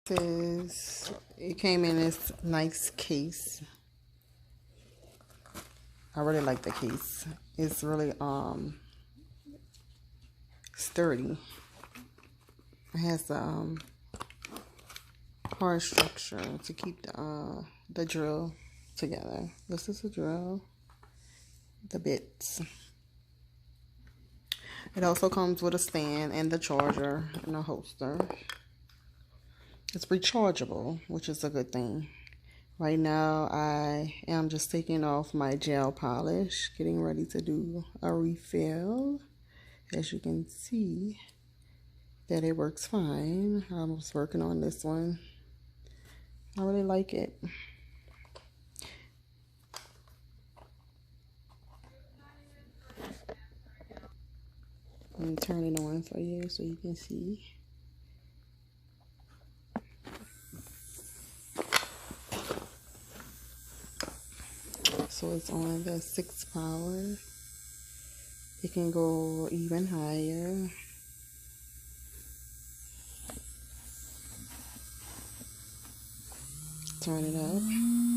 It came in this nice case. I really like the case. It's really sturdy. It has the hard structure to keep the drill together. This is the drill, the bits. It also comes with a stand and the charger and a holster. It's rechargeable, which is a good thing. Right now, I am just taking off my gel polish, getting ready to do a refill. As you can see, that it works fine. I was working on this one. I really like it. Let me turn it on for you so you can see. So it's on the 6 power. It can go even higher. Turn it up.